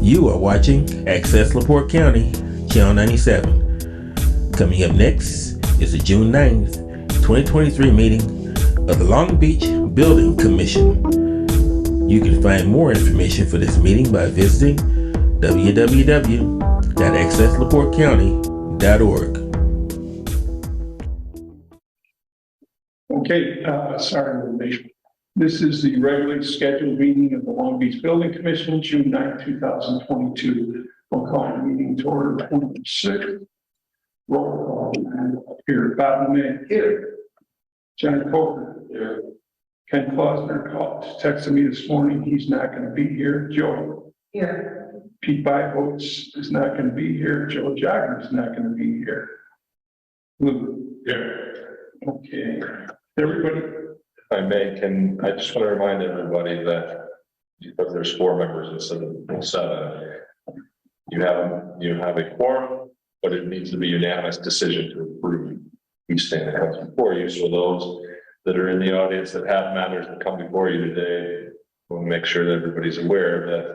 You are watching Access LaPorte County, Channel 97. Coming up next is the June 9th, 2023 meeting of the Long Beach Building Commission. You can find more information for this meeting by visiting www.accesslaportecounty.org. Okay, sorry, everybody. This is the regularly scheduled meeting of the Long Beach Building Commission, June 9, 2022. We'll call the meeting to order 26. Roll call. Here, Bob May here. John Coker here. Ken Klausner texted me this morning. He's not going to be here. Joe here. Pete Byvotes is not going to be here. Joe Jagger is not going to be here. Lou here. Okay. Everybody. If I may, I just want to remind everybody that because there's 4 members instead of 7, you have a quorum, but it needs to be unanimous decision to approve each thing that comes before you. So those that are in the audience that have matters that come before you today, we'll make sure that everybody's aware that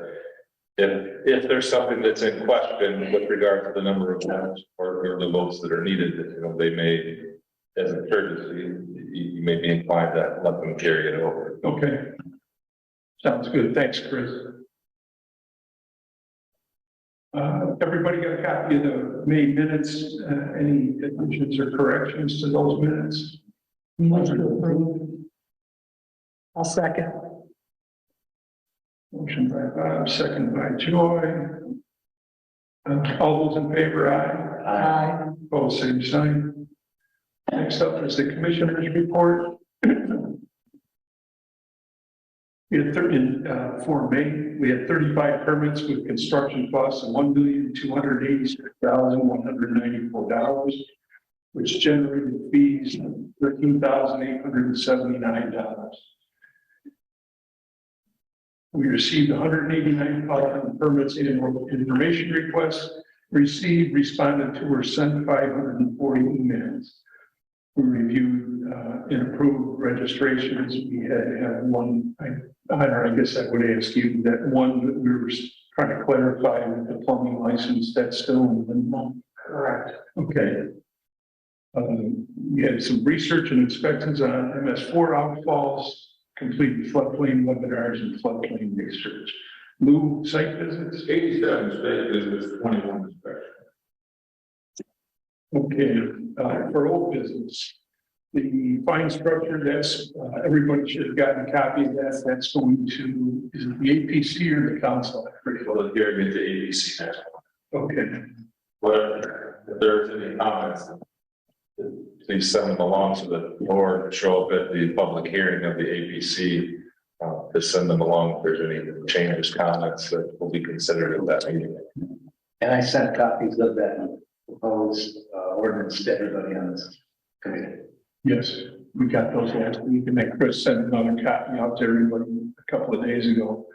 if there's something that's in question with regard to the number of votes or the votes that are needed, they may, as a courtesy, you may be inclined to let them carry it over. Okay. Sounds good. Thanks, Chris. Everybody got a copy of the May minutes? Any additions or corrections to those minutes? Motion to approve. I'll second. Motion by Bob, second by Joy. All those in favor, aye. Aye. Opposed, same sign. Next up is the commissioner's report. We had for May, we had 35 permits with construction costs of $1,286,194, which generated fees of $13,879. We received 189 permits and information requests, received, responded to, or sent 540 emails. We reviewed and approved registrations. We had one, I guess I would ask you that one that we were trying to clarify with the plumbing license, that's still in limbo. Correct. Okay. We had some research and inspections on MS4 outfalls, completed floodplain webinars and floodplain research. Lou, site visits? 87 state visits, 21 inspections. Okay, for old business, the fine structure, that's everybody should have gotten a copy of that. That's going to, is it the APC or the council? Well, here get the ABC now. Okay. But if there's any comments, please send them along so that, or show up at the public hearing of the APC to send them along if there's any changes, comments that will be considered at that meeting. And I sent copies of that proposed ordinance to everybody on this committee. Yes, we got those last week, and then Chris sent another copy out to everybody a couple of days ago.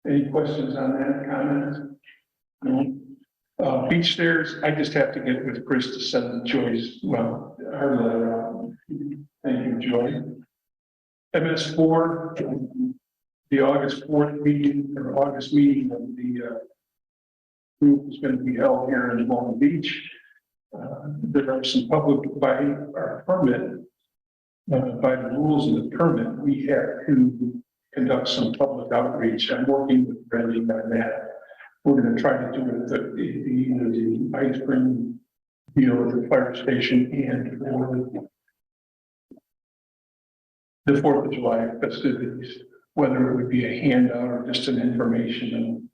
Any questions on that, comments? No. Beach stairs, I just have to get with Chris to send Joy's, well, our letter out. Thank you, Joy. MS4, the August 4th meeting, or August meeting of the group is going to be held here in Long Beach. There are some public, by our permit, by the rules of the permit, we have to conduct some public outreach. I'm working with Randy on that. We're going to try to do it at either the ice cream deal at the fire station and the 4th of July festivities, whether it would be a handout or just an information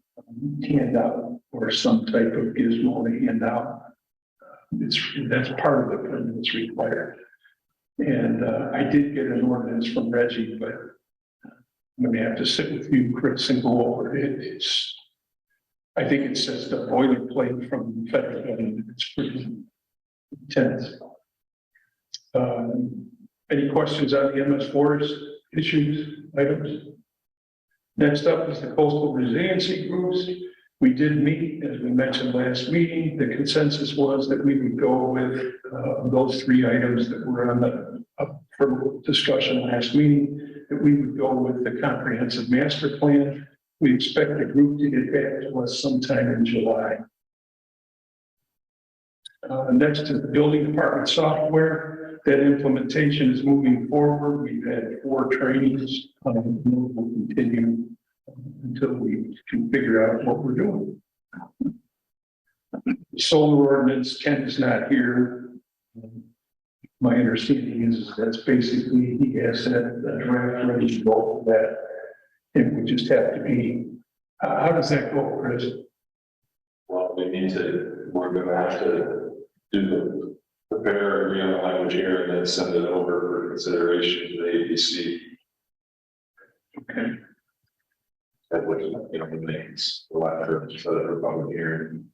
handout or some type of gizmo to hand out. That's part of the permit that's required. And I did get an ordinance from Reggie, but I'm going to have to sit with you, Chris, and go over it. I think it says the boilerplate from the federal government. It's pretty intense. Any questions on the MS4's issues, items? Next up is the coastal resiliency groups. We did meet, as we mentioned last meeting. The consensus was that we would go with those 3 items that were on the up for discussion last meeting, that we would go with the comprehensive master plan We expect the group to get back to us sometime in July. Next is the building department software. That implementation is moving forward. We've had 4 trainings. We'll continue until we can figure out what we're doing. The solar ordinance, Ken is not here. My understanding is that's basically, he has that draft ready to go for that. It would just have to be, how does that go, Chris? Well, we're gonna have to prepare, agree on the language here and then send it over for consideration to the ABC. Okay. That would, makes the letter so that we're public hearing.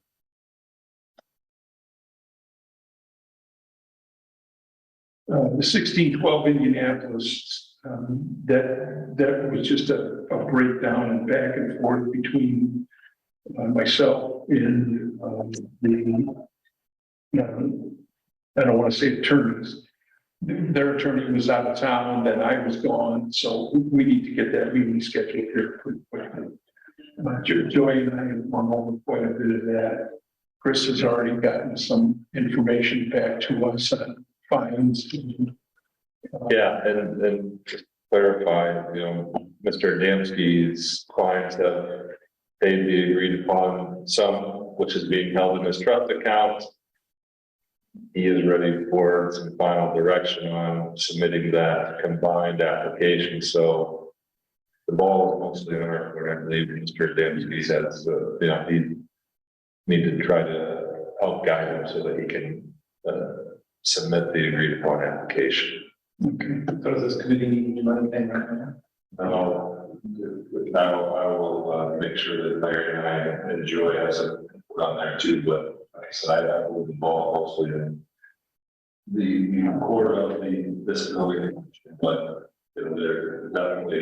The 1612 Indianapolis, that was just a breakdown and back and forth between myself and I don't want to say attorneys. Their attorney was out of town, then I was gone, so we need to get that meeting scheduled here pretty quickly. Joy and I have gone over quite a bit of that. Chris has already gotten some information back to us on fines. Yeah, and just clarify, Mr. Adamski's clients have paid the agreed upon sum, which is being held in his trust account. He is ready for some final direction on submitting that combined application, so the ball is mostly in our court. I believe Mr. Adamski says, he need to try to help guide him so that he can submit the agreed upon application. Okay. So does this committee need to do anything right now? I will make sure that Larry and I and Joy has it on there too, but like I said, I will involve mostly in the core of this building, but they're definitely,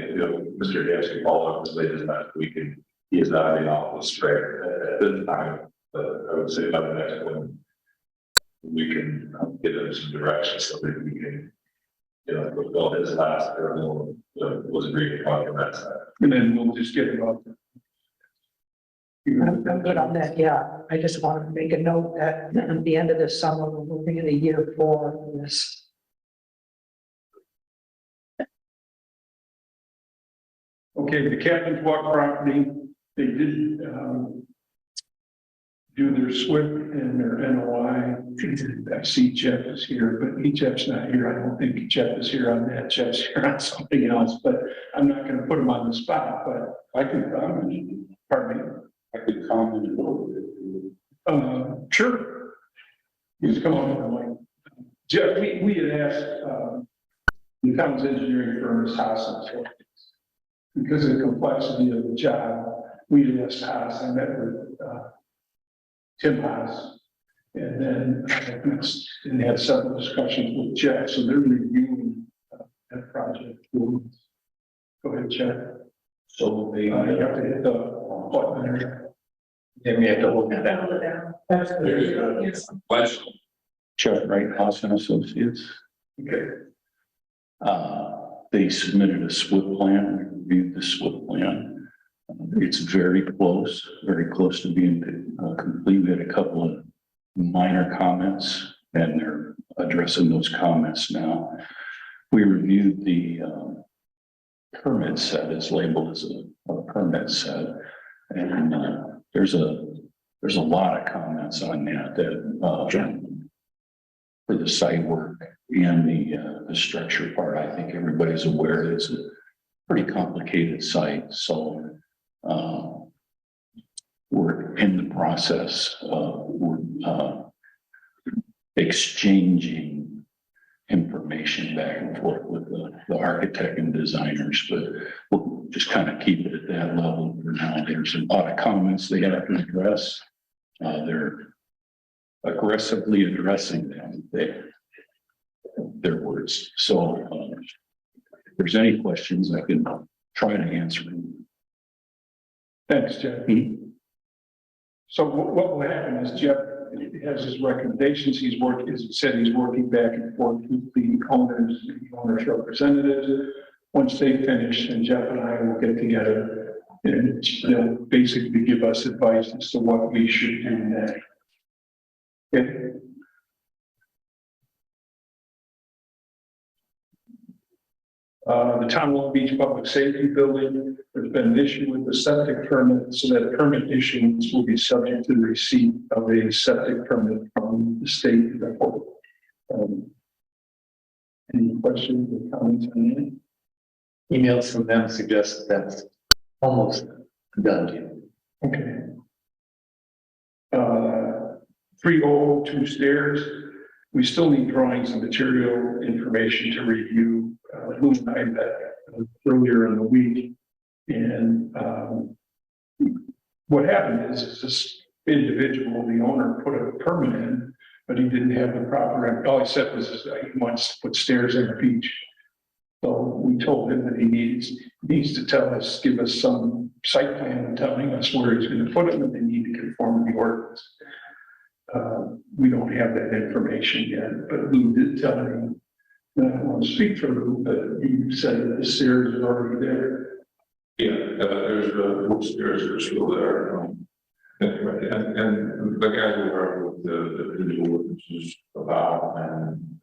Mr. Adamski followed up as late as last week and he is out of the office right at this time, but I would say by the next one, we can give them some direction so that we can, fulfill his last, was agreed upon from that side. And then we'll just get it off. I'm good on that, yeah. I just wanted to make a note that at the end of this summer, we're moving into year 4 of this. Okay, the Captain's Walk property, they did do their SWIP and their NOI. I see Jeff is here, but Jeff's not here. I don't think Jeff is here on that. Jeff's here on something else, but I'm not going to put him on the spot, but I can comment. Pardon me. I could comment a little bit. Sure. He's come on the mic. Jeff, we had asked the town's engineering firm is Haas, because of the complexity of the job. We had asked Haas. I met with Tim Haas, and then and had several discussions with Jeff. So they're reviewing that project. Go ahead, Jeff. So You have to hit the button there. then we have to hold it down. Question. Chuck Wright House and Associates. Okay. They submitted a SWIP plan, we reviewed the SWIP plan. It's very close to being complete. We had a couple of minor comments and they're addressing those comments now. We reviewed the permit set, it's labeled as a permit set. And there's a lot of comments on that for the site work and the structure part. I think everybody's aware it's a pretty complicated site. So we're in the process of exchanging information back and forth with the architect and designers, but we'll just kind of keep it at that level for now. There's a lot of comments they have to address. They're aggressively addressing them, their words. So if there's any questions, I can try to answer them. Thanks, Jeff. So what will happen is Jeff has his recommendations. He's working back and forth with the owners, the owner's representatives. Once they finish, and Jeff and I will get together And they'll basically give us advice as to what we should do next. Okay. The Town of Long Beach Public Safety Building, there's been an issue with the septic permit, so that permit issuance will be subject to the receipt of a septic permit from the state. Any questions or comments on that? Emails from them suggest that's almost done. Okay. 3002 stairs, we still need drawings and material information to review. Lou and I met earlier in the week, and what happened is this individual, the owner, put a permit in, but he didn't have the proper, all he said was he wants to put stairs on the beach. So we told him that he needs to tell us, give us some site plan telling us where he's going to put them, and they need to conform to the ordinance. We don't have that information yet, but Lou did tell him, I don't want to speak for Lou, but he said that the stairs is already there. Yeah, there's the stairs that are still there. And the guys who are with the visual witnesses about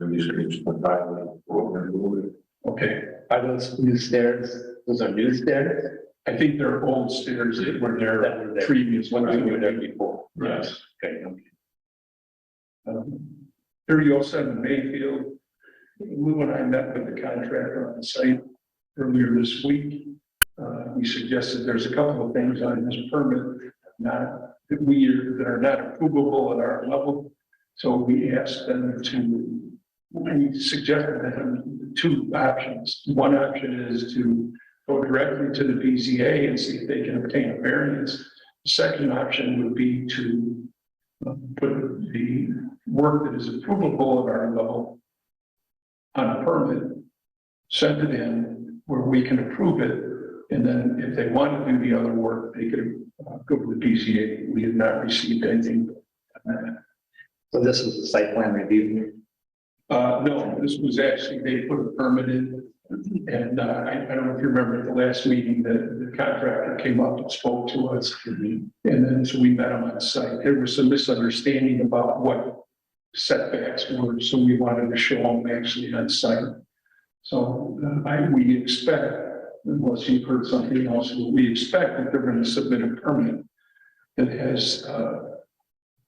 and these things, the title, what they're doing. Okay, Are those new stairs? Those are new stairs? I think they're old stairs that were there That were there. previous Ones ones. that were there before? Yes. Okay. 3007 Mayfield. Lou and I met with the contractor on the site earlier this week. We suggested there's a couple of things on this permit that are not approvable at our level. So we asked them we suggested to them two options. One option is to go directly to the BZA and see if they can obtain a variance. The second option would be to put the work that is approvable at our level on a permit, send it in where we can approve it. And then if they want to do the other work, they could go to the BZA. We have not received anything. So this was a site plan review? No, this was actually, they put a permit in. And I don't know if you remember at the last meeting that the contractor came up and spoke to us. And then so we met him on site. There was some misunderstanding about what setbacks were. So we wanted to show them actually on site. So we expect, unless you've heard something else, we expect that they're going to submit a permit that has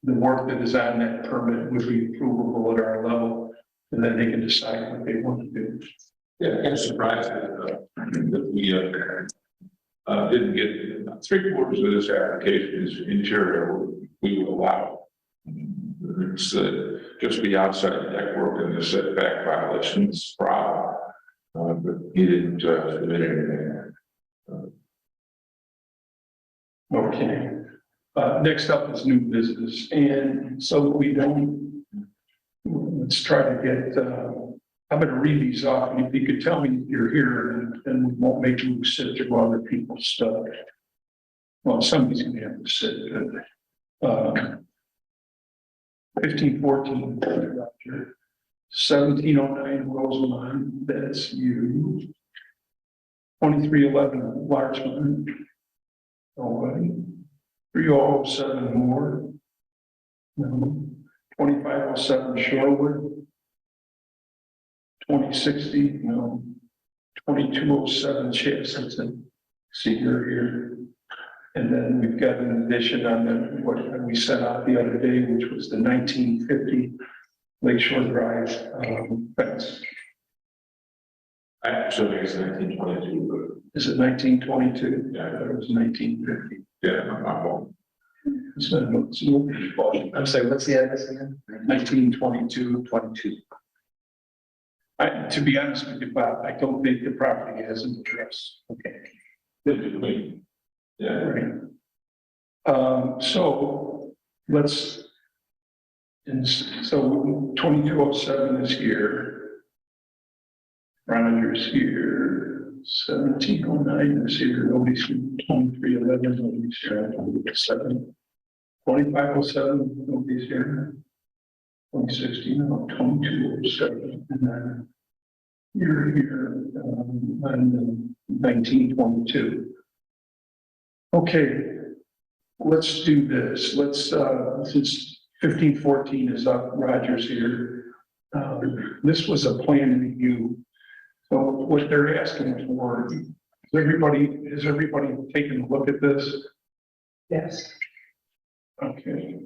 the work that is on that permit would be approvable at our level, and then they can decide what they want to do. Yeah, I'm surprised that we didn't get 3/4 of this application is interior, we will allow. It's just be outside the deck work and the setback violations problem. But he didn't submit anything. Okay. Next up is new business, and so we don't, let's try to get, I'm going to read these off, and if you could tell me if you're here, then we won't make you sit through other people's stuff. Well, somebody's going to have to sit. 1514, 1709 Rosamond, that's you. 2311 Larchmont. Nobody. 3007 Moore. No. 2507 Shorewood. 2060, no. 2207 Chasington. See, you're here. And then we've got an addition on what we sent out the other day, which was the 1950 Lakeshore Drive fence. I actually think it's 1922, Is it 1922? Yeah. I thought it was 1950. but yeah, I'm wrong. I'm sorry, what's the address again? 1922. 22. To be honest with you, Bob, I don't think the property has an address. Okay. Yeah. Right. So let's, and so 2207 is here. Rogers here, 1709 is here, nobody's here, 2311, nobody's here, 7. 2507, nobody's here. 2016, no, 2207, and then you're here, on 1922. Okay, let's do this. Since 1514 is up, Roger's here. This was a plan review. So what they're asking for, has everybody taken a look at this? Yes. Okay.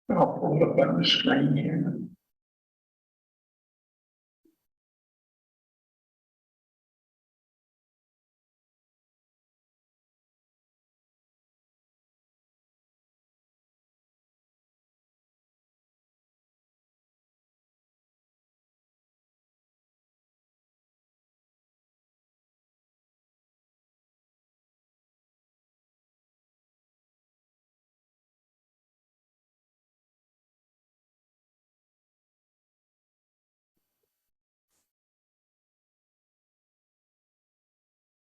I'll pull it up on the screen here.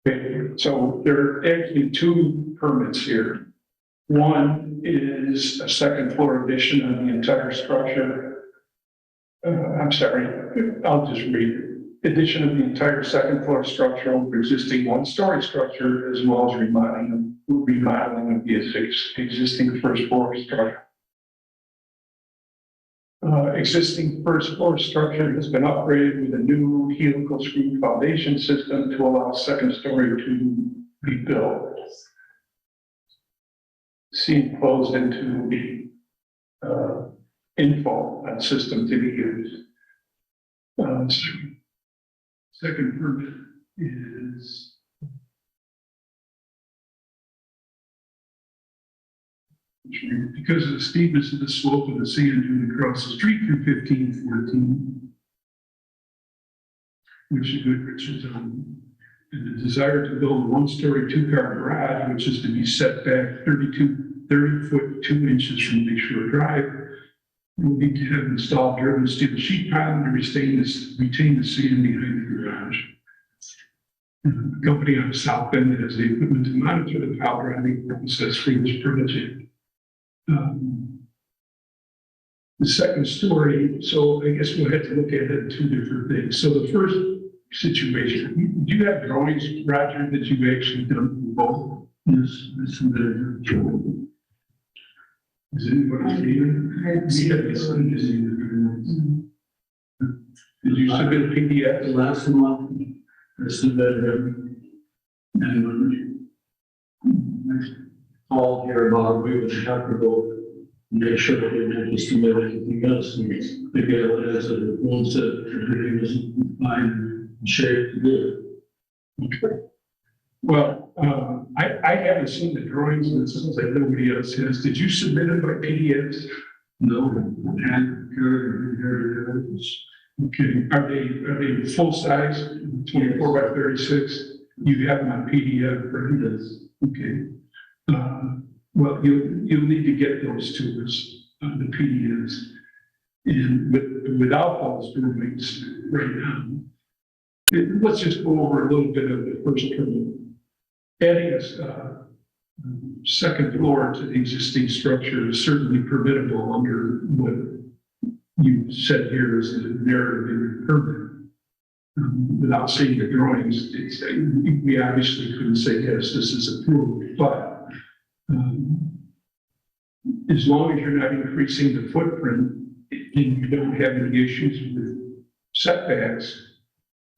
Okay, so there are actually two permits here. One is a second floor addition on the entire structure. I'm sorry, I'll just read it. Addition of the entire second floor structure over existing one-story structure, as well as remodeling of the existing first floor structure. Existing first floor structure has been upgraded with a new helical screw foundation system to allow second story to be built. See enclosed into the info on system to be used. Second permit is because of the steepness of the slope of the sand dune across the street from 1514, which is and the desire to build a one-story two-car garage, which is to be set back 30 foot 2 inches from Lakeshore Drive. We'll need to have installed driven steel sheet pile to retain the sand behind the garage. The company on the south end has the equipment to monitor the pile driving process for this permit. The second story, so I guess we'll have to look at it in two different things. So the first situation, do you have drawings, Roger, that you've actually done for both? Yes, I submitted a drawing. Is anybody seeing? Did you submit a PDF? Last month, I submitted and I called here about a week and a half ago. And they showed me that to submit anything else, and they gave it as a one set, everything was fine, in shape to do it. Well, I haven't seen the drawings, and it sounds like nobody else has. Did you submit them by PDFs? No, and here, Okay, are they full size, 24 by 36? You have them on PDF, right? yes. Okay. Well, you'll need to get those to us, the PDFs. And without those drawings right now, let's just go over a little bit of the first permit. Adding a second floor to the existing structure is certainly permittable under what you said here is the narrative in your permit. Without seeing the drawings, we obviously couldn't say, yes, this is approved, but as long as you're not increasing the footprint and you don't have any issues with setbacks,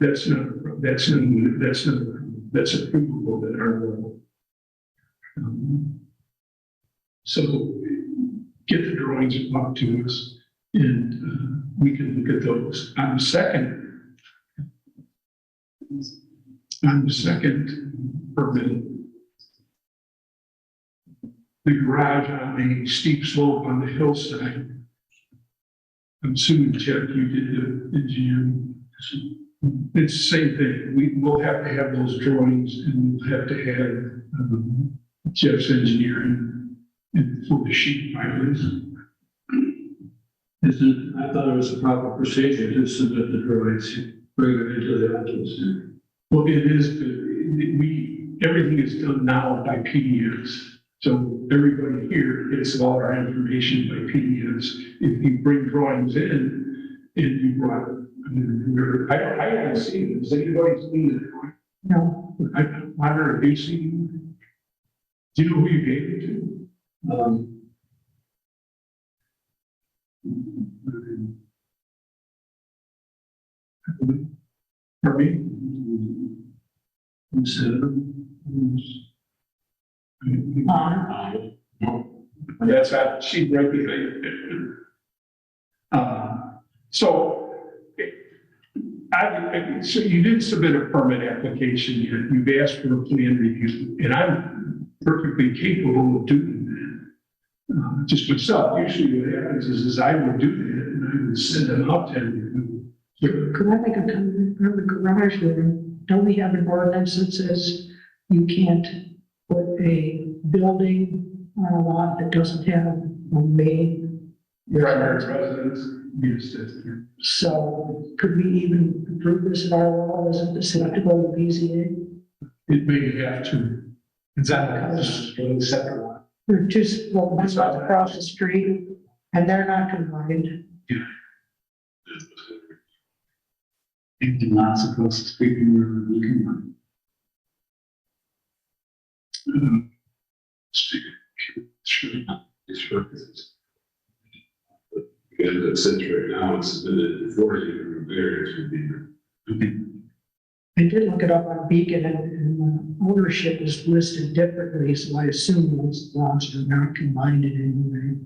that's approvable at our level. So get the drawings up to us and we can look at those. On the second permit, the garage on a steep slope on the hillside. I'm assuming, Jeff, you did the engineering. It's the same thing. We will have to have those drawings and we'll have to have Jeff's engineering and for the sheet filings. I thought it was a proper procedure to submit the drawings, bring it into the office. Well, it is, everything is done now by PDFs. So everybody here gets all our information by PDFs. If you bring drawings in, and you brought, I haven't seen it. Has anybody seen No, I wonder if you see, do you know who you gave it to? For me? That's how she regulated it. So, so you did submit a permit application, you've asked for a plan review, and I'm perfectly capable of doing that. Just myself, usually what happens is I would do that, and I would send them out to you. could I make a comment on the garage there? Don't we have an ordinance that says you can't put a building on a lot that doesn't have a main? Primary residence, yes, that's there. So could we even approve this in our law? Doesn't this have to go to BZA? It may have to. It's on the separate one. They're just, well, one's across the street and they're not combined. If the lots across the street, you can. Because it says right now, it's submitted before you variance would be. I did look it up on Beacon and ownership is listed differently, so I assume those lots are not combined in any way.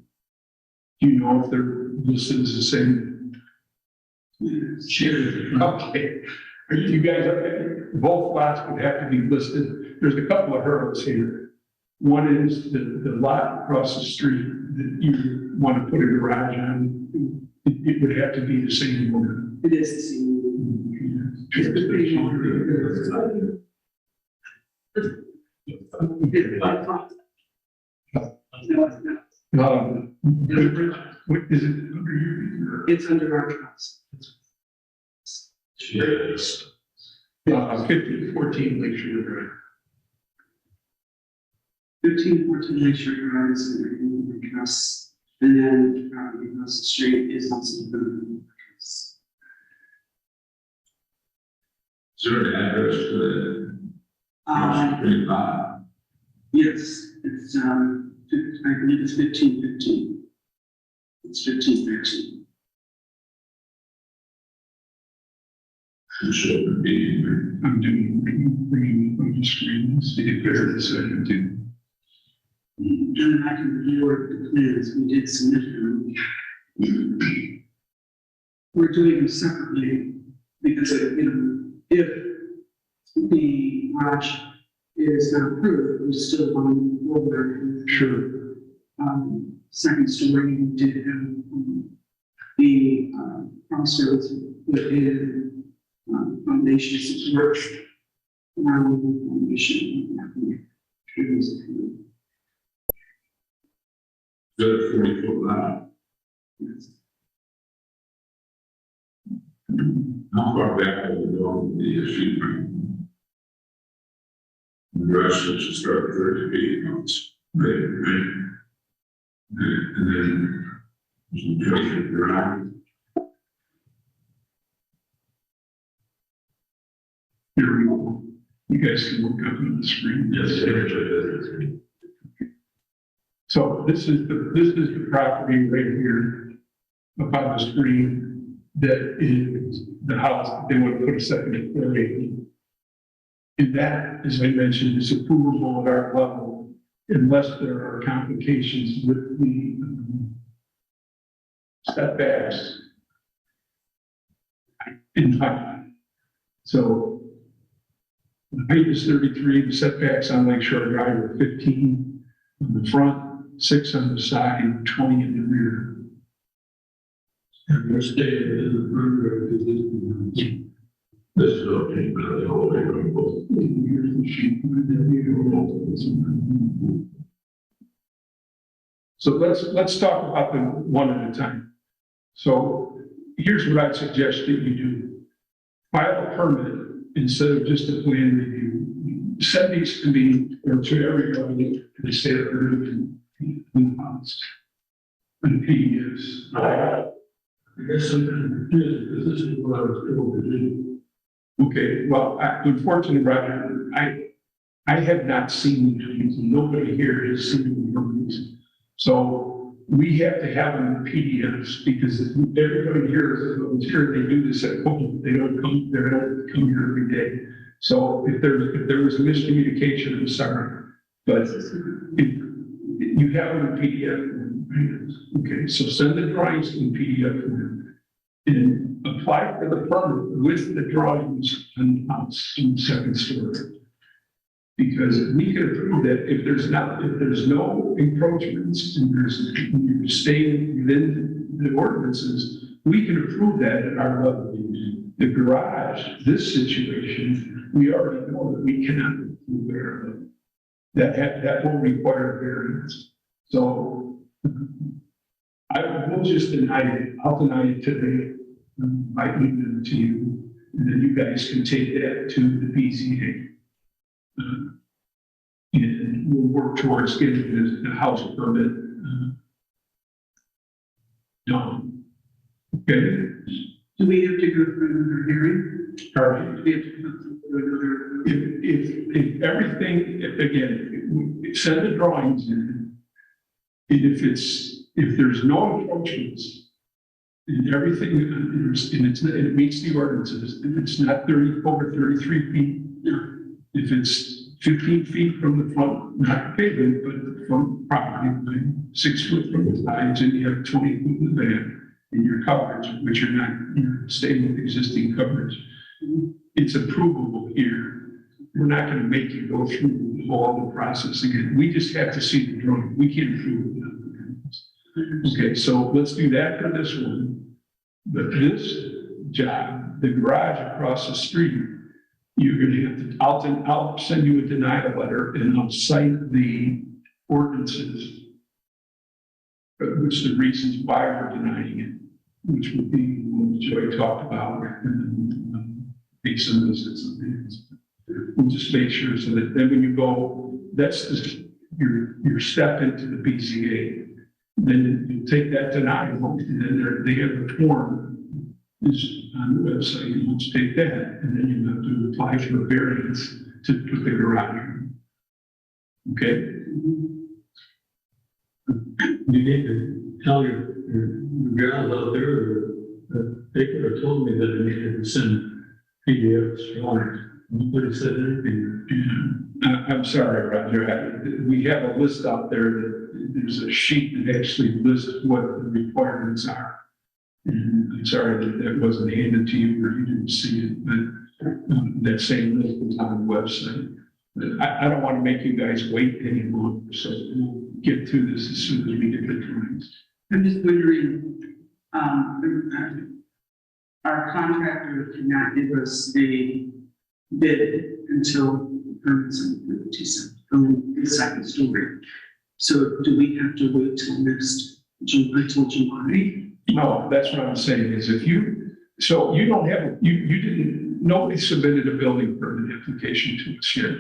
Do you know if they're listed as the same? Sure. Okay. You guys, both lots would have to be listed. There's a couple of hurdles here. One is the lot across the street that you want to put a garage on. It would have to be the same owner. It is the same. What is it under your? It's under our trust. Yes. 1514 Lakeshore Drive. 1514 Lakeshore Drive is in the trust, and then the property across the street is also in the trust. Is there an address to the? Street lot? Yes, it's, I believe it's 1515. It's 1513. Should it be? I'm bringing on the screen. See if there's a second too. And I can review the plans, we did submit them. We're doing them separately because, if the garage is not approved, we still want to over. Sure. Second story, we did have, the, crossroads within, foundation support. Around the foundation. Good 40-foot lot. How far back will we go with the issue? The rest should start 30 feet, right? And then some traffic around. Here we go. You guys can look up on the screen. Yes. So this is the property right here up on the screen that is the house. They want to put a second story. And that, as I mentioned, is approvable at our level unless there are complications with the setbacks in height. So the height is 33, the setbacks on Lakeshore Drive are 15 on the front, 6 on the side, 20 in the rear. And we're staying in the perimeter of the. This is okay, but the whole way from both. Here's the sheet. So let's talk about them one at a time. So here's what I'd suggest that you do. File a permit instead of just a plan review. Send these to me or to everybody to the state of and PDFs. I guess I'm confused, because this is what I was told to do. Okay, well, unfortunately, Roger, I have not seen these, nobody here has seen these. So we have to have them in PDFs because everybody here is here, they do this at home, they don't come here every day. So if there was miscommunication, I'm sorry, but if you have them in PDF. Okay, so send the drawings in PDF form and apply for the permit with the drawings on the house in the second story. Because we can approve that if there's no encroachments and you're staying within the ordinances, we can approve that at our level. The garage, this situation, we already know that we cannot approve that will require variance. So will just deny it. I'll deny it today by emailing it to you, and then you guys can take that to the BZA. And we'll work towards getting the house permit done. Okay. Do we have to go through another hearing? Pardon? Do we have to go through another? If everything, if send the drawings in, and if there's no encroachments, and everything, and it meets the ordinances, if it's not over 33 feet, if it's 15 feet from the front, not pavement, but the front property line, 6 foot from the sides, and you have 20 feet in the back in your coverage, which you're staying with existing coverage. It's approvable here. We're not going to make you go through all the process again. We just have to see the drawing. We can't approve it. Okay, so let's do that for this one. But this job, the garage across the street, you're going to have to, I'll send you a denial letter and I'll cite the ordinances, which the reasons why we're denying it, which would be what Joy talked about, and then based on this, we'll just make sure so that then when you go, that's your step into the BZA. Then you take that denial, and then they have a form is on the website. You just take that, and then you have to apply for a variance to put the garage in. Okay? You need to tell your guys out there that they could have told me that I needed to send PDFs drawings. Nobody said anything. I'm sorry, Roger. We have a list out there that there's a sheet that actually lists what the requirements are. And I'm sorry that wasn't handed to you or you didn't see it, but that same list is on the website. But I don't want to make you guys wait any longer, so we'll get through this as soon as we get the drawings. I'm just wondering, our contractor cannot give us a bid until the permits from the second story. So do we have to wait till until July? No, that's what I'm saying is if you don't have, you didn't, nobody submitted a building permit application to us yet.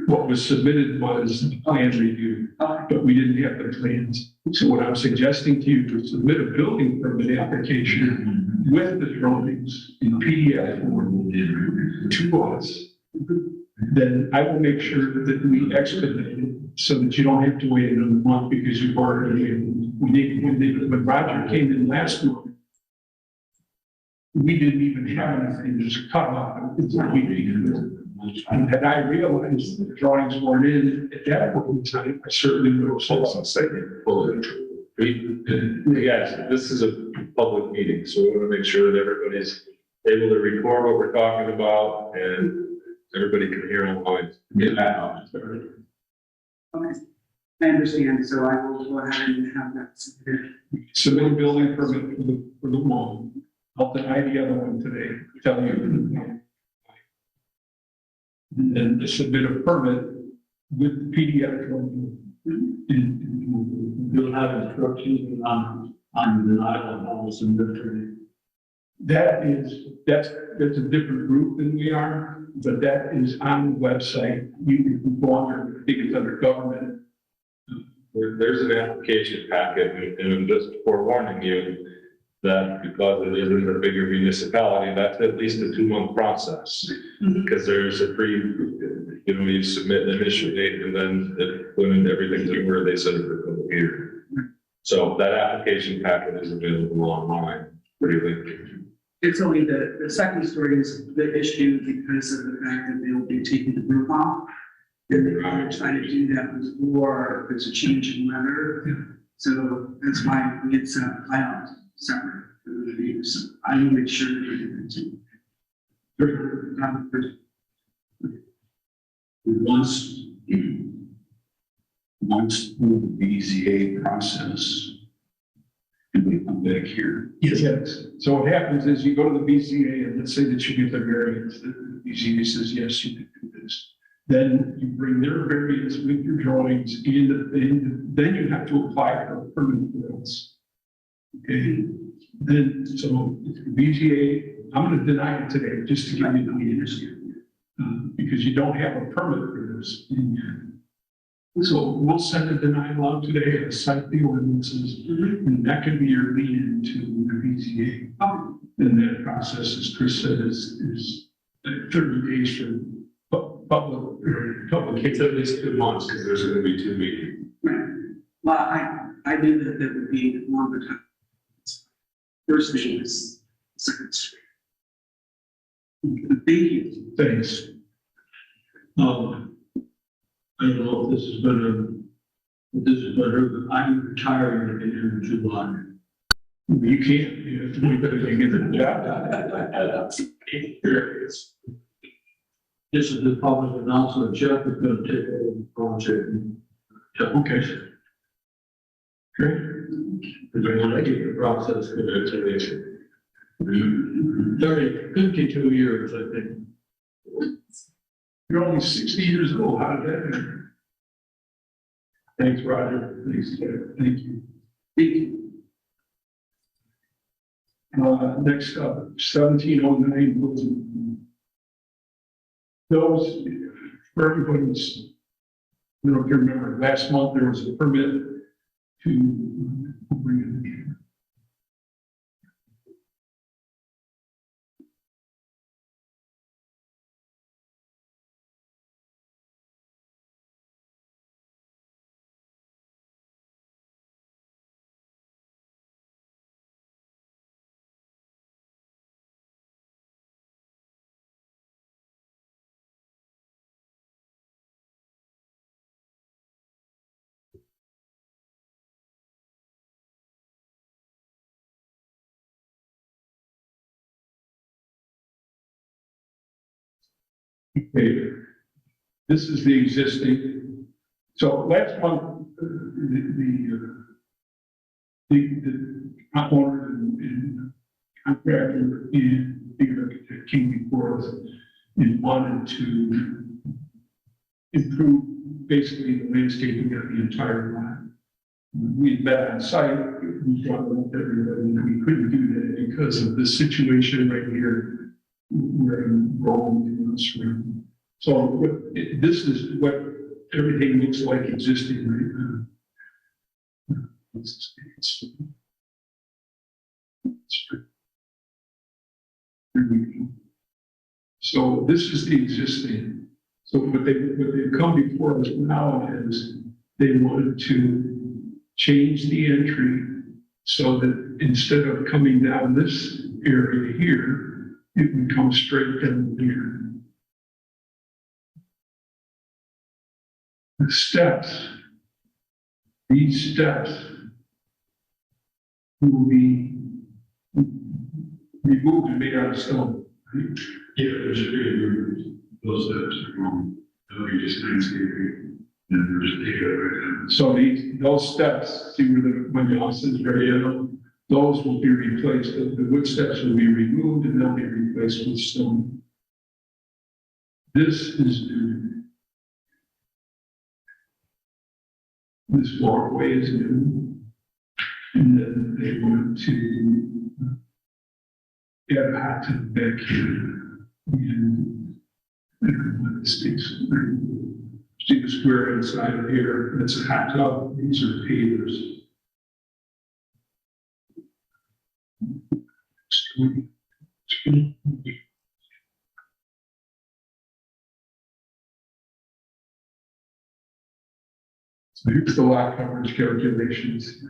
What was submitted was the plan review, but we didn't have the plans. So what I'm suggesting to you is submit a building permit application with the drawings in PDF form to us. Then I will make sure that we expedite it so that you don't have to wait another month because you've already, when Roger came in last month, we didn't even have anything, just cut off. And had I realized the drawings weren't in at that point in time, I certainly would have said something. Yes, this is a public meeting, so we want to make sure that everybody's able to record what we're talking about and everybody can hear online. Okay, I understand, so I will go ahead and have that submitted. Submit a building permit for the wall. I'll deny the other one today, tell you. And then submit a permit with the PDF. You'll have instructions on the denial of almost inventory. That's a different group than we are, but that is on the website. You can go on there, I think it's under government. There's an application packet, and I'm just forewarning you, that because it isn't a bigger municipality, that's at least a 2-month process. Because there's a you submit an initial date and then when everything's over, they send it to the here. So that application packet is available online. What do you think? It's only the second story is the issue because of the fact that they'll be taking the roof off. And they're trying to do that before there's a change in weather. So that's why it's filed separate. So I will make sure that you once through the BZA process, and we come back here. Yes. So what happens is you go to the BZA and let's say that you get the variance, the BZA says, yes, you can do this. Then you bring their variance with your drawings and then you have to apply for a permanent variance. Okay, then, so if the BZA, I'm gonna deny it today, just to give you the answer. Because you don't have a permit for this. So we'll send a denial out today, cite the ordinances, and that can be your lead into the BZA. And that process, as Chris said, is 30 days for public. It's at least 2 months because there's going to be 2 meetings. Right. Well, I knew that there would be longer time. First issue is second street. Thank you. Thanks. I don't know if this is gonna, I'm retiring at the end of July. You can't, you have to wait till you get the job done. This is the public announcement. Jeff is gonna take over the project. Okay. Great. Because I want to keep the process good. 52 years, I think. You're only 60 years old. How did that happen? Thanks, Roger. Thanks, Jeff. Thank you. Thank you. Next up, 1709. Those, for everybody's, I don't know if you remember, last month there was a permit to bring it in. Okay, this is the existing. So last month, the owner and contractor and the architect came before us and wanted to improve basically the landscaping of the entire lot. We had met on site, we brought it up to everybody, and we couldn't do that because of the situation right here. We're in Rome in this room. So this is what everything looks like existing right now. So this is the existing. So what they've come before us now is they wanted to change the entry so that instead of coming down this area here, it would come straight down here. The steps, these steps will be removed and made out of stone. Yeah, there should be removed. Those steps are wrong. That'll be just landscaping. And we're just taking it right down. So those steps, see where my mouse is right now, those will be replaced. The wood steps will be removed and they'll be replaced with stone. This is new. This walkway is new. And then they want to add a hot tub back here. And I don't know what this takes. See the square inside of here, that's a hot tub, these are pavers. So here's the lot coverage calculations.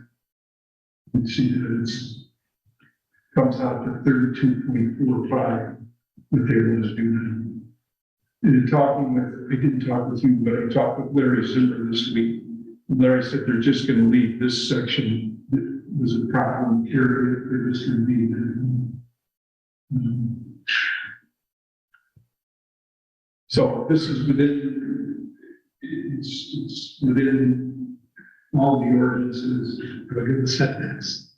You see that it's comes out to 32.45 what they want to do now. And talking with, I didn't talk with you, but I talked with Larry Zimmer this week. Larry said they're just going to leave this section that was a problem area. They're just going to leave it. So this is within, it's within all the ordinances, look at the setbacks.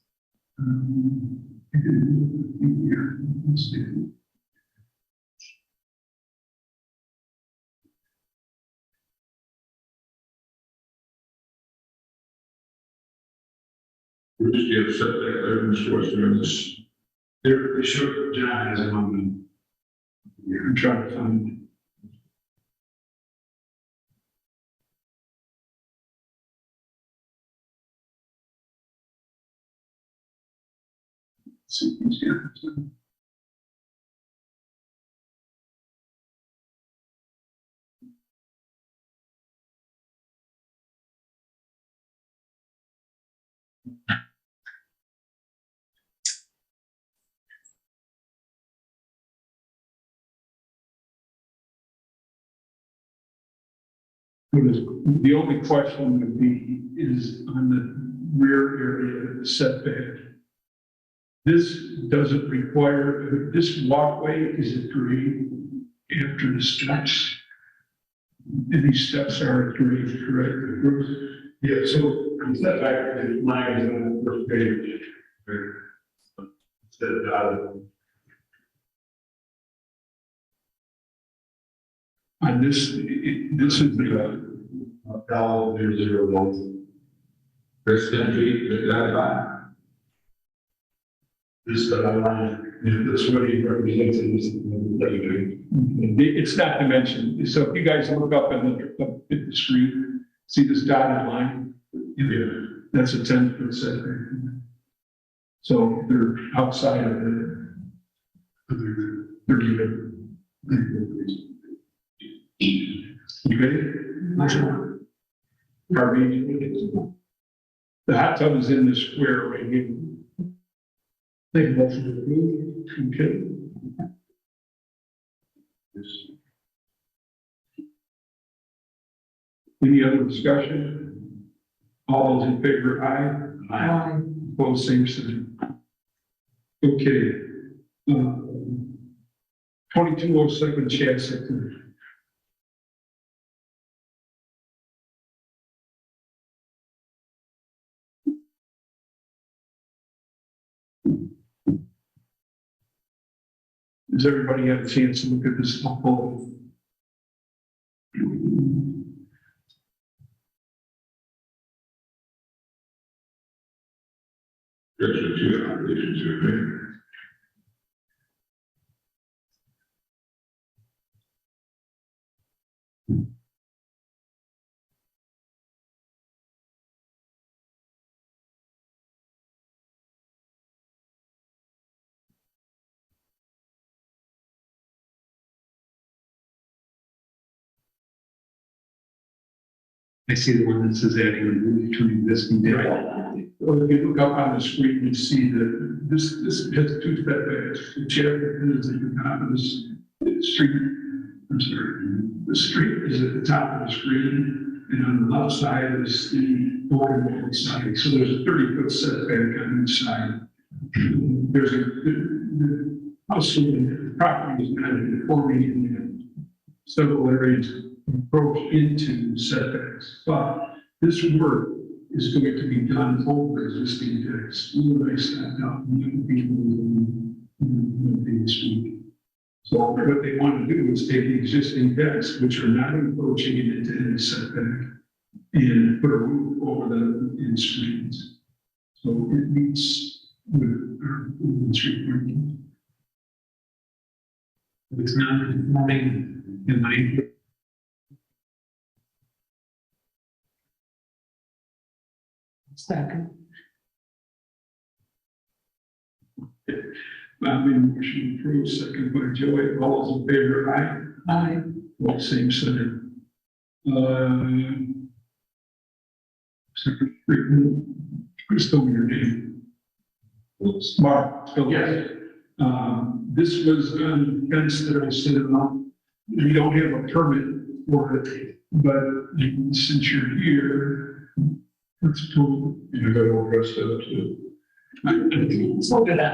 Let's see. We just get set that there in the source there in this. There, sure, John has it on the. I'm trying to find it. See, he's got it. The only question would be is on the rear area of the setback. This doesn't require, this walkway is a grade after the steps. And these steps are a grade, correct, Bruce? Yeah, so setback is mine is on the first page. On this, this is the, There's 10 feet, that's fine. This, that's what he represents in this. it's not dimensioned. So if you guys look up at the screen, see this dotted line? Yeah. That's a 10-foot setback. So they're outside of the 30 foot. Okay? The hot tub is in the square right here. Make a motion to approve. Okay. Any other discussion? All those in favor, aye. Aye. Opposed, same sign. Okay. 2207 Chancellor. Does everybody have a chance to look at this proposal? There's a two applications here, right? I see the one that says adding a roof to existing deck. Well, if you look up on the screen, you see that this has two setbacks. The chair is at the top of this street. I'm sorry, the street is at the top of the screen, and on the left side is the open side. So there's a 30-foot setback on each side. There's the house and the property is kind of conforming in several areas approach into setbacks, but this work is going to be done over existing decks. When I stepped up, this week. So what they want to do is take the existing decks, which are not encroaching into any setback, and put a roof over them in screens. So it meets with our street parking. It's not conforming in my. Second. Bob made a motion to approve, second by Joey. All those in favor, aye. Aye. Well, same sign. Who's still your name? Mark. Yes. This was on the fence that I said, we don't have a permit for it, but since you're here, let's go. You gotta address that too. So did I.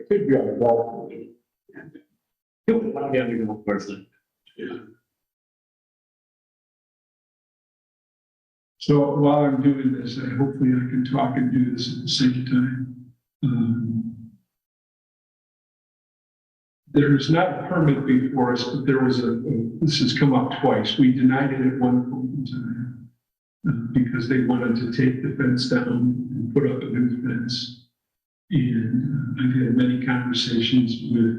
Could be on the ball. So while I'm doing this, hopefully I can talk and do this at the same time. There is not a permit before us, but there was this has come up twice. We denied it at one point in time because they wanted to take the fence down and put up a new fence. And I've had many conversations with,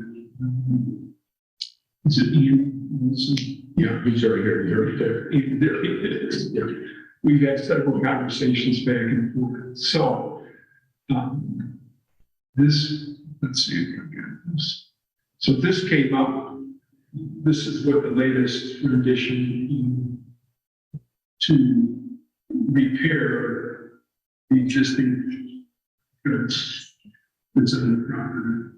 is it Ian Wilson? Yeah, he's already here, he's already there. There he is. Yeah. We've had several conversations back and forth. So this, let's see if I got this. So this came up. This is what the latest rendition to repair the existing fence that's on the property.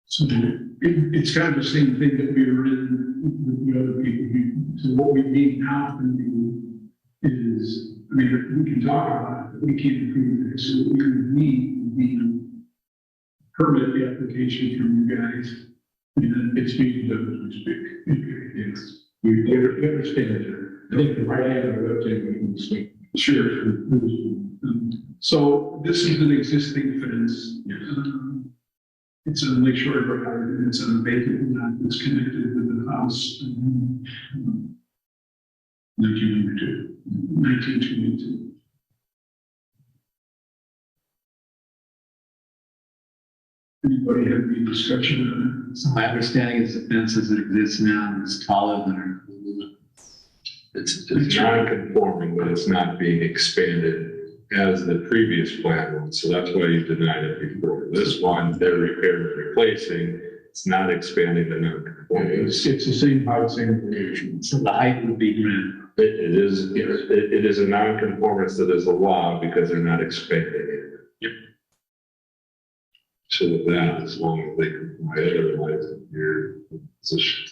So it's kind of the same thing that we were in with the other people. So what we need now from you is, I mean, we can talk about it, but we can't approve it. So we need the permit application from you guys. And it's being done as we speak. Yes. We understand it. I think the right hand of the website we can speak. Sure. So this is an existing fence. It's on Lake Shore Drive, and it's on a vacant lot that's connected with the house. 1922. 1922. Anybody have any discussion on it? So my understanding is the fence as it exists now is taller than our. It's non-conforming, but it's not being expanded as the previous plan was, so that's why you denied it before. This one, they're repairing and replacing, it's not expanding the non-conforming. It's the same height, same variation. So the height would be granted. It is a non-conformance that is a law because they're not expanding it. Yep. So with that, as long as they comply, otherwise your position.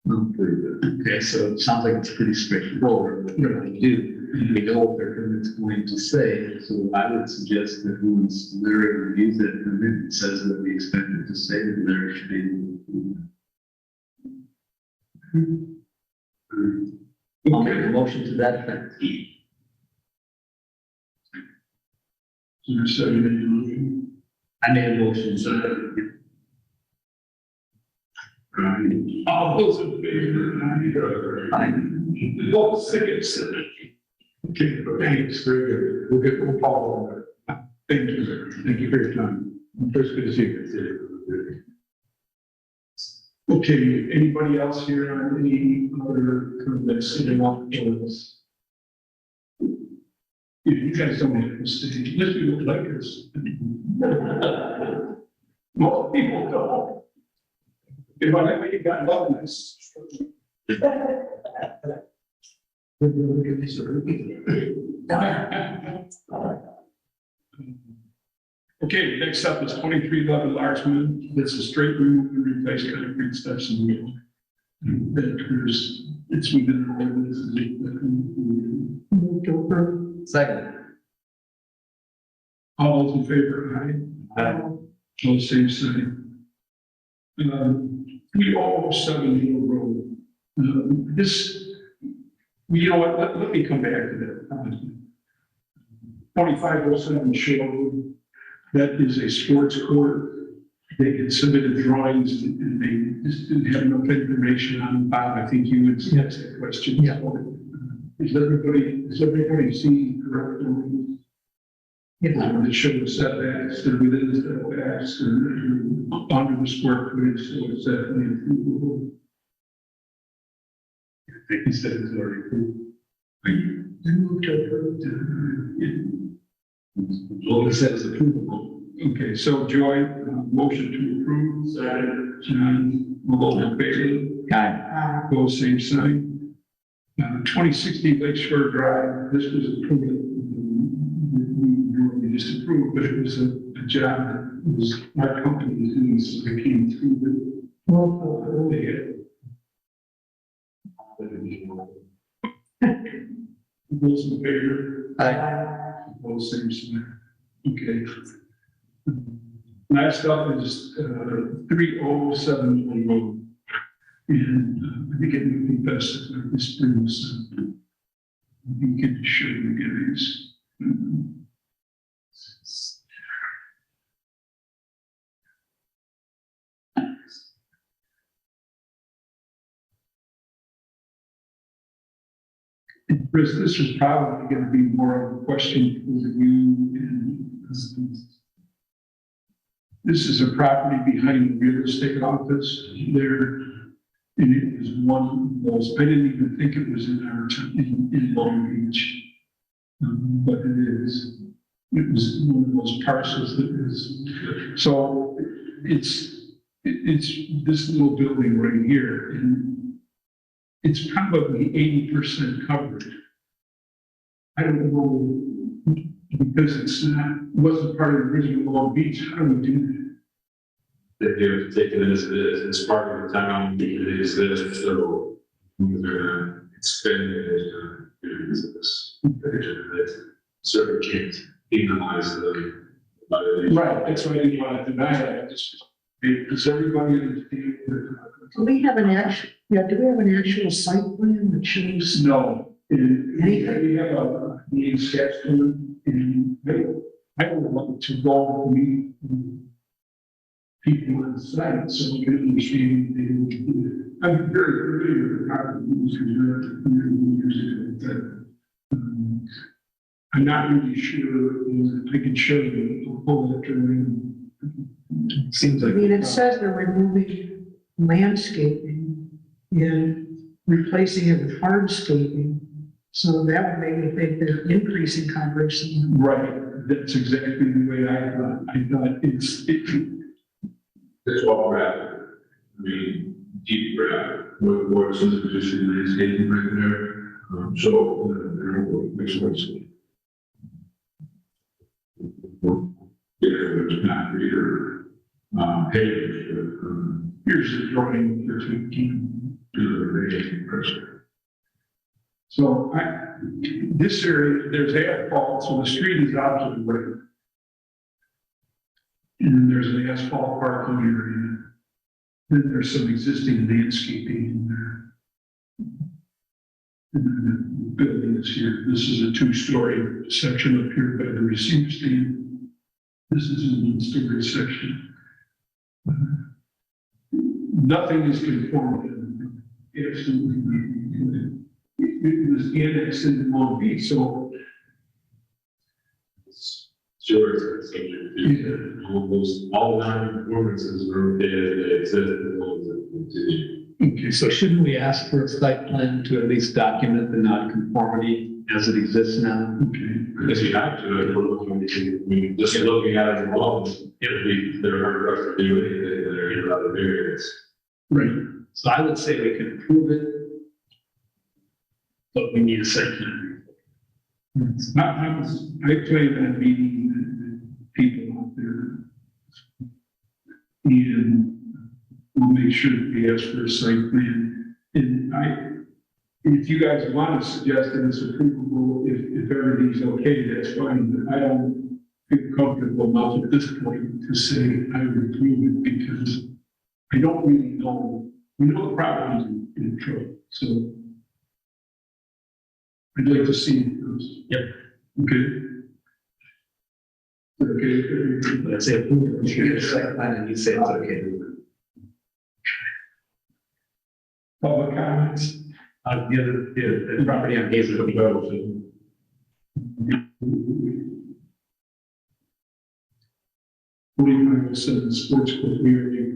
Prove it. Okay, so it sounds like it's pretty straightforward. What we're going to do, we know what their permit's going to say, so I would suggest that once Larry reviews that permit, it says that we expect it to say that Larry should be. I'll make a motion to that effect. Is there a second in your motion? I made a motion, so. All those in favor? All seconds. Okay, thanks. Very good. We'll follow on that. Thank you, sir. Thank you for your time. First, good to see you. Okay, anybody else here on any other comments sitting off the list? You guys don't have to stay. Let's be like this. Most people don't. If I ever you got love this. Okay, next up is 2311 Larsman. This is straight remove and replace concrete steps in the middle. It's within the limits. Move to approve. Second. All those in favor, aye? All same sign. 307 Hill Road. You know what, let me come back to that. 2507 Shore Road, that is a sports court. They had submitted drawings and they just didn't have enough information on Bob. I think you would ask the question. Yeah. Is everybody seen correct drawings? That show the setbacks, they're within the setbacks, and under the square footage, so it's definitely approvable. I think he said it's already approved. I move to approve. All it says is approvable. Okay, so Joy, motion to approve, John, all in favor? Opposed, same sign. 2060 Lakeshore Drive, this was approved, we just approved, but it was a job that was, our company was doing, so they came through the, they had. Those in favor? Opposed, same sign. Okay. Last up is 3071 Road. And I think it would be best if this brings, you can show you guys. And Chris, this is probably going to be more of a question for you. And this is a property behind the real estate office there. And it is one of those, I didn't even think it was in our, in Long Beach. But it is. It was one of those parcels that is, so it's this little building right here, and it's probably 80% covered. I don't know, because it's not, wasn't part of the original Long Beach, how do we do that? That you take it as it is, it's part of the town, it is this, so we're gonna expand it, use this. That certainly can't penalize the violation. Right, that's why I didn't want to deny it, I just, does everybody understand? Do we have an actual site plan that shows? No, we have a meeting schedule, and I would like to go meet people on the site, so we can understand they will do it. I'm very familiar with how to use it. I'm not really sure, I can show you, I'll pull that drawing. Seems I like. mean, it says they're removing landscaping and replacing it with hardscaping. So that would make me think they're increasing coverage. Right, that's exactly the way I thought it's. That's all gravel. I mean, deep gravel, what's in the position is getting right there. So, makes sense. It's not reader, paved, Here's the drawing for to do the radiation pressure. So this area, there's asphalt, so the street is out to the right. And then there's an asphalt parking area. Then there's some existing landscaping in there. And then the building is here. This is a two-story section up here by the receiver stand. This is a one-story section. Nothing is conforming. Absolutely. It was annexed into Long Beach, so. Sure, it's subject to all non-conformances are okay as they exist as long as it continues. Okay, So shouldn't we ask for a site plan to at least document the nonconformity as it exists now? okay. If you have to, I mean, just looking at it alone, it'd be, they're hard for us to do anything, they're other variants. Right. So I would say we can approve it, but we need a site plan. I plan on meeting the people out there. And we'll make sure that we ask for a site plan. And if you guys want to suggest that it's approvable, if everything's okay, that's fine. But I don't feel comfortable enough at this point to say I would approve it because I don't really know. We know the problem is in trouble, so I'd like to see it first. Yep. Okay. Okay. Let's say approve it, we should get a site plan and you say it's okay. Public comments. The property on Hazel Road. 4507 Sports Club area.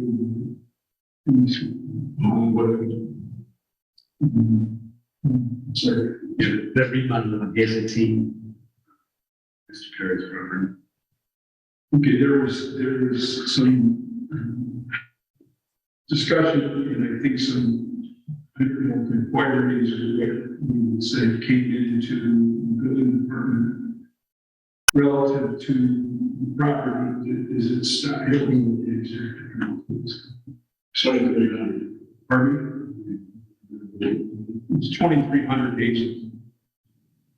Whatever. Sorry. That remodel of Gazetine. Mr. Perry's property. Okay, there was some discussion, and I think some, inquiries, what we would say came into the building department relative to the property. Is it style, helping with the executive? Pardon me? It's 2,300 acres.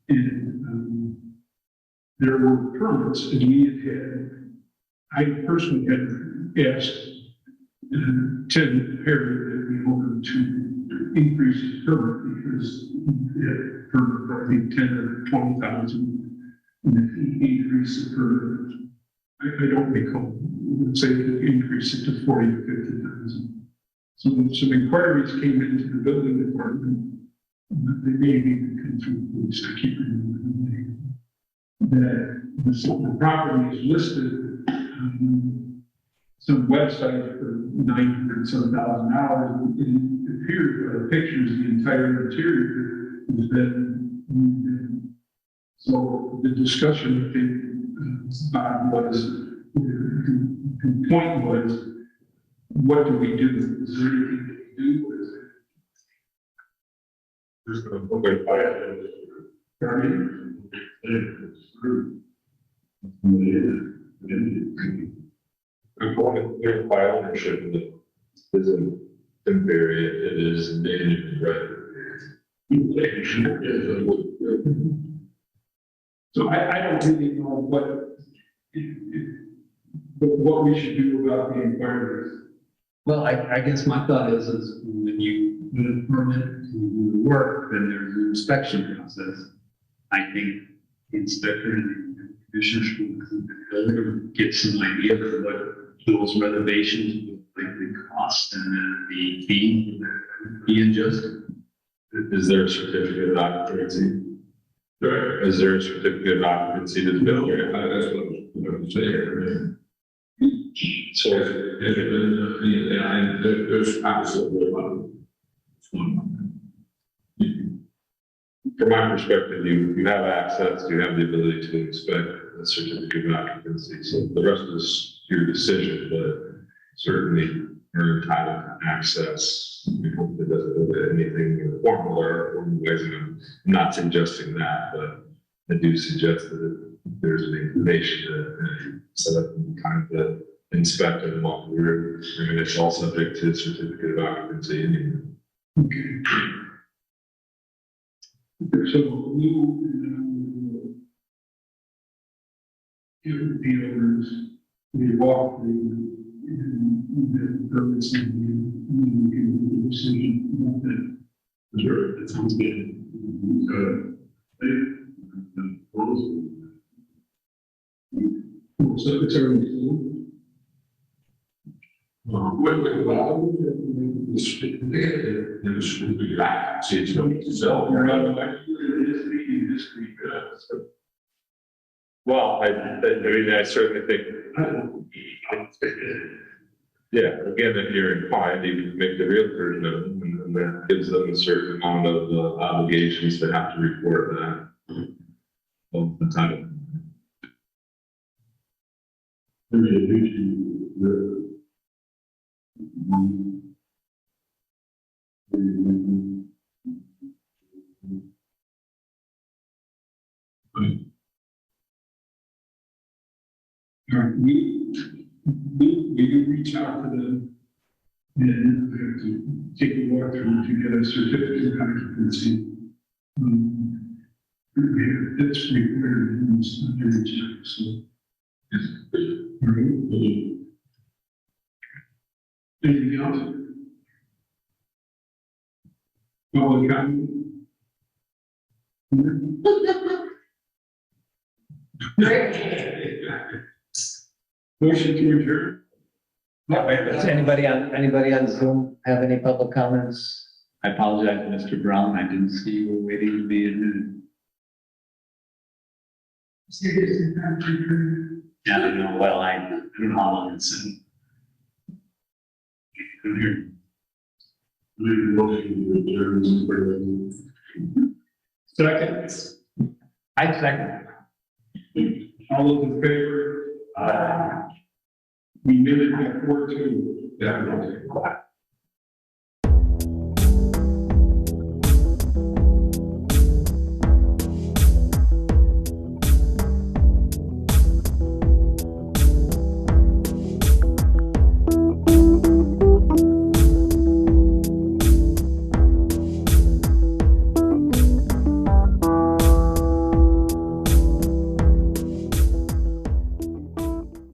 And there were permits, and we had, I personally had asked Ted Perry that we wanted to increase his permit because he had permit for, I think, 10 or 20,000. And if he increased the permit, I don't recall, let's say to increase it to 40 or 50,000. So some inquiries came into the building department. They may even come through police, I keep remembering that the property is listed on some website for $900,000. It appears by the pictures, the entire interior has been moved in. So the discussion, I think, was, the point was, what do we do? Is there anything that we do with it? Just gonna put it by it. I'm going to by ownership of it isn't temporary, it is endangered, right? So I don't really know what we should do about the inquiries. Well, I guess my thought is when you do a permit, you do the work, then there's an inspection process. I think the inspector and the commissioner should get some idea of what those renovations would likely cost and then the fee be adjusted. Is there a certificate of occupancy? Is there a certificate of occupancy to the building? That's what I'm saying. So There's absolutely one. from my perspective, you have access, you have the ability to inspect a certificate of occupancy. So the rest is your decision, but certainly you're entitled to access. We hope it doesn't look at anything formal or ways. I'm not suggesting that, but I do suggest that if there's an inclination to set up kind of the inspect and walk through. I mean, it's all subject to certificate of occupancy anyway. Okay. So you give the owners, we walk through the permits and we give the decision about that. Sure, that sounds good. So it's already full. Well, I mean, I certainly think, yeah, again, if you're inclined, you can make the realtor know, and that gives them a certain amount of obligations to have to report that all the time. All right, we do reach out to them and we have to take a walk through to get a certificate of occupancy. It's required in this area, so. All right. Anything else? Public comment? Motion to adjourn? Does anybody on Zoom have any public comments? I apologize, Mr. Brown, I didn't see you were waiting to be admitted. Yeah, I know, well, I don't know how long it's in. Come here. Second, I second. all those in favor? We did it before too. Yeah.